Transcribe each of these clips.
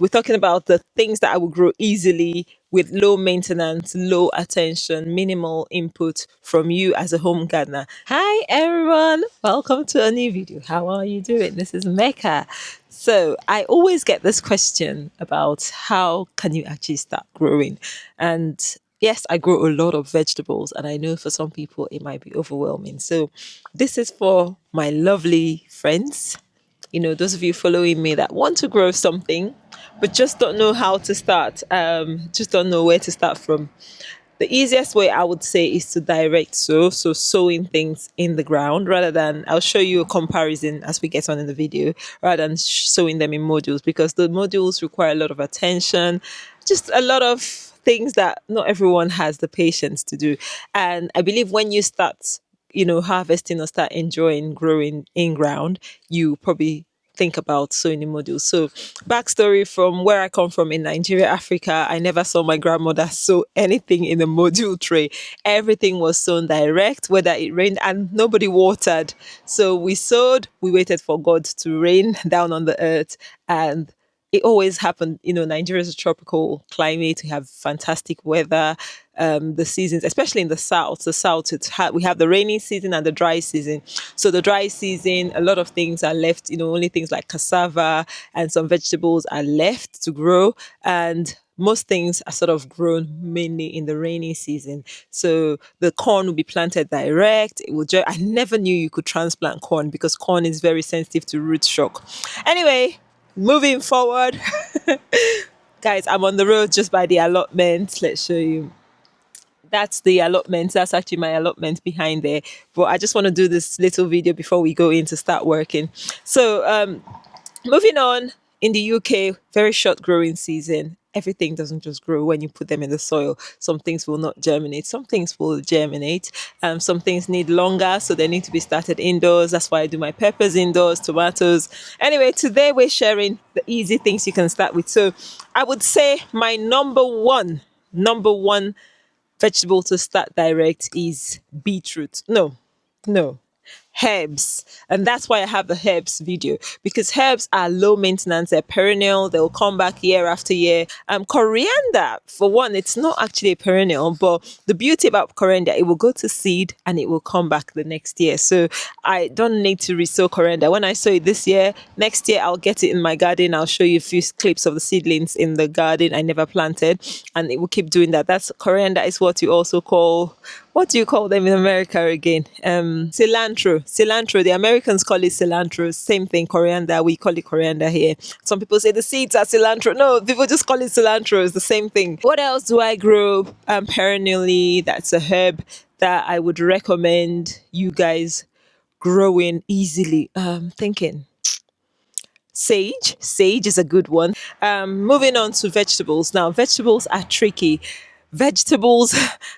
We're talking about the things that I will grow easily with low maintenance, low attention, minimal input from you as a home gardener. Hi everyone, welcome to a new video. How are you doing? This is Mecca. So I always get this question about how can you actually start growing? And yes, I grow a lot of vegetables, and I know for some people it might be overwhelming. So this is for my lovely friends, those of you following me that want to grow something but just don't know how to start, just don't know where to start from. The easiest way I would say is to direct sow, so sowing things in the ground rather than, I'll show you a comparison as we get on in the video, rather than sowing them in modules, because the modules require a lot of attention, just a lot of things that not everyone has the patience to do. And I believe when you start, harvesting or start enjoying growing in ground, you probably think about sewing in modules. So, backstory from where I come from in Nigeria, Africa, I never saw my grandmother sew anything in a module tray. Everything was sewn direct, whether it rained, and nobody watered. So we sowed, we waited for God to rain down on the earth, and it always happened. Nigeria is a tropical climate. We have fantastic weather. The seasons, especially in the south, we have the rainy season and the dry season. So the dry season, a lot of things are left. Only things like cassava and some vegetables are left to grow, and most things are sort of grown mainly in the rainy season. So the corn will be planted direct. I never knew you could transplant corn because corn is very sensitive to root shock. Anyway, moving forward, guys, I'm on the road just by the allotment. Let's show you. That's the allotment. That's actually my allotment behind there. But I just want to do this little video before we go in to start working. So moving on, in the UK, very short growing season. Everything doesn't just grow when you put them in the soil. Some things will not germinate. Some things will germinate. Some things need longer, so they need to be started indoors. That's why I do my peppers indoors, tomatoes. Anyway, today we're sharing the easy things you can start with. So I would say my number one vegetable to start direct is beetroot. No, herbs. And that's why I have the herbs video, because herbs are low maintenance, they're perennial, they'll come back year after year. Coriander, for one, it's not actually a perennial, but the beauty about coriander, it will go to seed and it will come back the next year. So I don't need to resow coriander. When I sow it this year, next year I'll get it in my garden. I'll show you a few clips of the seedlings in the garden I never planted, and it will keep doing that. That's coriander is what you also call, what do you call them in America again? Cilantro. Cilantro. The Americans call it cilantro. Same thing, coriander. We call it coriander here. Some people say the seeds are cilantro. No, people just call it cilantro. It's the same thing. What else do I grow perennially? That's a herb that I would recommend you guys growing easily. Thinking. Sage is a good one. Moving on to vegetables. Now, vegetables are tricky. Vegetables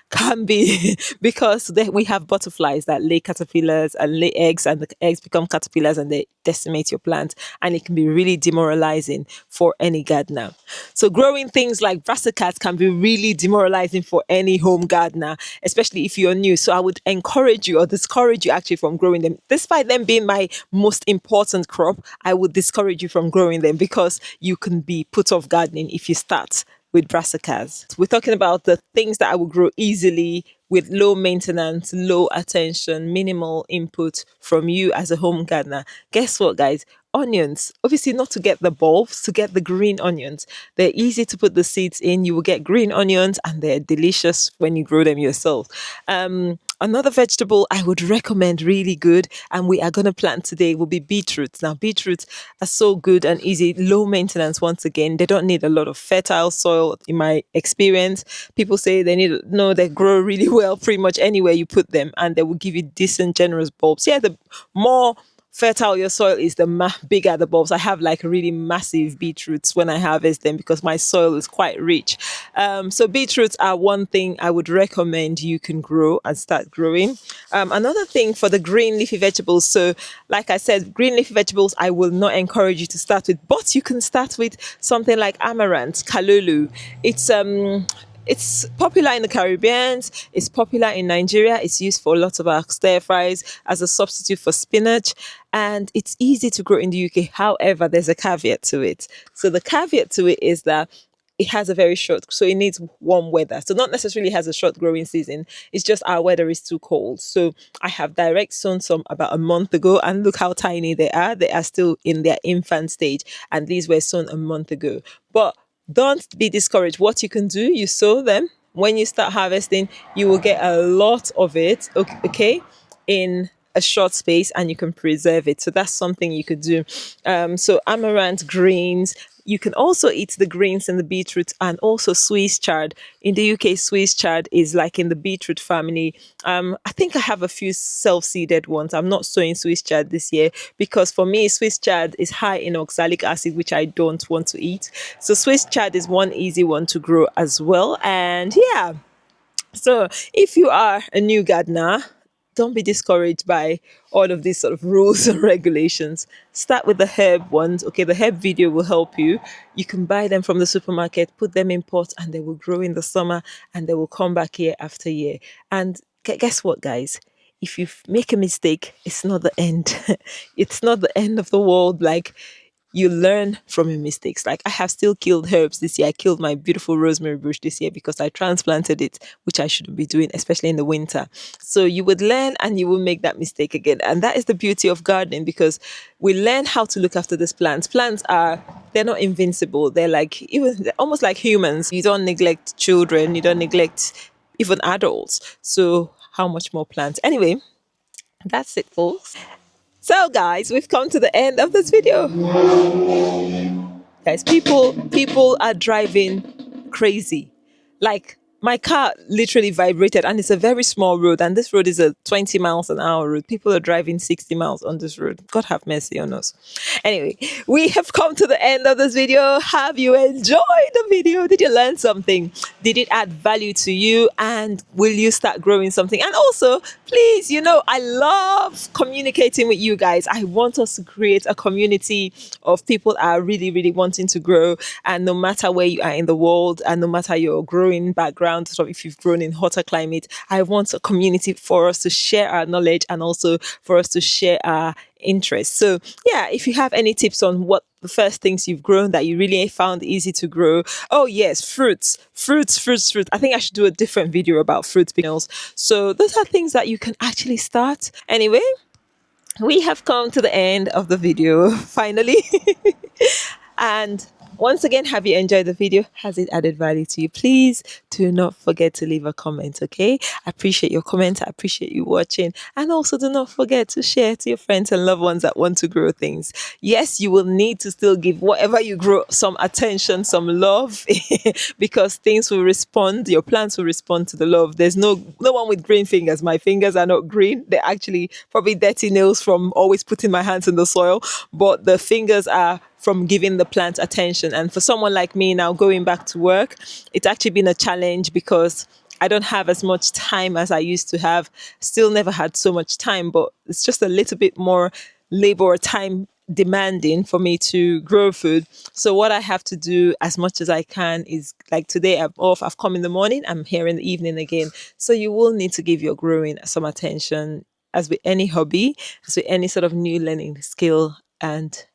can be because we have butterflies that lay caterpillars and lay eggs, and the eggs become caterpillars and they decimate your plant, and it can be really demoralizing for any gardener. So growing things like brassicas can be really demoralizing for any home gardener, especially if you're new. So I would encourage you or discourage you actually from growing them. Despite them being my most important crop, I would discourage you from growing them because you can be put off gardening if you start with brassicas. We're talking about the things that I will grow easily with low maintenance, low attention, minimal input from you as a home gardener. Guess what, guys? Onions. Obviously, not to get the bulbs, to get the green onions. They're easy to put the seeds in. You will get green onions and they're delicious when you grow them yourself. Another vegetable I would recommend really good, and we are going to plant today, will be beetroots. Now, beetroots are so good and easy, low maintenance once again. They don't need a lot of fertile soil, in my experience. People say they grow really well pretty much anywhere you put them, and they will give you decent, generous bulbs. Yeah, the more fertile your soil is, the bigger the bulbs. I have like really massive beetroots when I harvest them because my soil is quite rich. So beetroots are one thing I would recommend you can grow and start growing. Another thing for the green leafy vegetables. So like I said, green leafy vegetables, I will not encourage you to start with, but you can start with something like amaranth, kalulu. It's It's popular in the Caribbean. It's popular in Nigeria. It's used for lots of our stir fries as a substitute for spinach. And it's easy to grow in the UK. However, there's a caveat to it. So the caveat to it is that it has a very short, so it needs warm weather. So not necessarily has a short growing season. It's just our weather is too cold. So I have direct sown some about a month ago, and look how tiny they are. They are still in their infant stage, and these were sown a month ago. But don't be discouraged. What you can do, you sow them. When you start harvesting, you will get a lot of it. Okay, in a short space, and you can preserve it. So that's something you could do. So amaranth greens. You can also eat the greens and the beetroot, and also Swiss chard. In the UK, Swiss chard is like in the beetroot family. I think I have a few self-seeded ones. I'm not sowing Swiss chard this year because for me, Swiss chard is high in oxalic acid, which I don't want to eat. So Swiss chard is one easy one to grow as well. And yeah, so if you are a new gardener, don't be discouraged by all of these sort of rules and regulations. Start with the herb ones. Okay, the herb video will help you. You can buy them from the supermarket, put them in pots, and they will grow in the summer, and they will come back year after year. And guess what, guys? If you make a mistake, it's not the end. It's not the end of the world. Like, you learn from your mistakes. Like, I have still killed herbs this year. I killed my beautiful rosemary bush this year because I transplanted it, which I shouldn't be doing, especially in the winter. So you would learn and you will make that mistake again. And that is the beauty of gardening, because we learn how to look after these plants. They're not invincible. They're like, even they're almost like humans. You don't neglect children, you don't neglect even adults. So how much more plants? Anyway, that's it, folks. So guys, we've come to the end of this video. Guys, people are driving crazy. Like, my car literally vibrated, and it's a very small road, and this road is a 20 miles an hour road. People are driving 60 miles on this road. God have mercy on us. Anyway, we have come to the end of this video. Have you enjoyed the video? Did you learn something? Did it add value to you? And will you start growing something? And also, please, I love communicating with you guys. I want us to create a community of people that are really, really wanting to grow. And no matter where you are in the world, and no matter your growing background, so if you've grown in hotter climate, I want a community for us to share our knowledge, and also for us to share our interests. So yeah, if you have any tips on what the first things you've grown that you really found easy to grow. Oh yes, fruits. I think I should do a different video about fruits. So those are things that you can actually start. Anyway, we have come to the end of the video finally. And once again, have you enjoyed the video? Has it added value to you? Please do not forget to leave a comment, okay? I appreciate your comments. I appreciate you watching. And also do not forget to share to your friends and loved ones that want to grow things. Yes, you will need to still give whatever you grow some attention, some love, because things will respond. Your plants will respond to the love. There's no one with green fingers. My fingers are not green. They're actually probably dirty nails from always putting my hands in the soil. But the fingers are from giving the plant attention. And for someone like me now going back to work, it's actually been a challenge because I don't have as much time as I used to have. Still never had so much time, but it's just a little bit more labor or time demanding for me to grow food. So what I have to do as much as I can is, like, today I'm off, I've come in the morning, I'm here in the evening again. So you will need to give your growing some attention, as with any hobby, as with any sort of new learning skill, and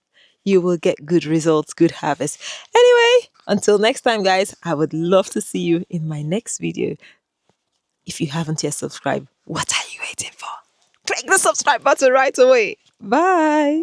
you will get good results, good harvest. Anyway, until next time, guys, I would love to see you in my next video. If you haven't yet subscribed, what are you waiting for? Click the subscribe button right away. Bye.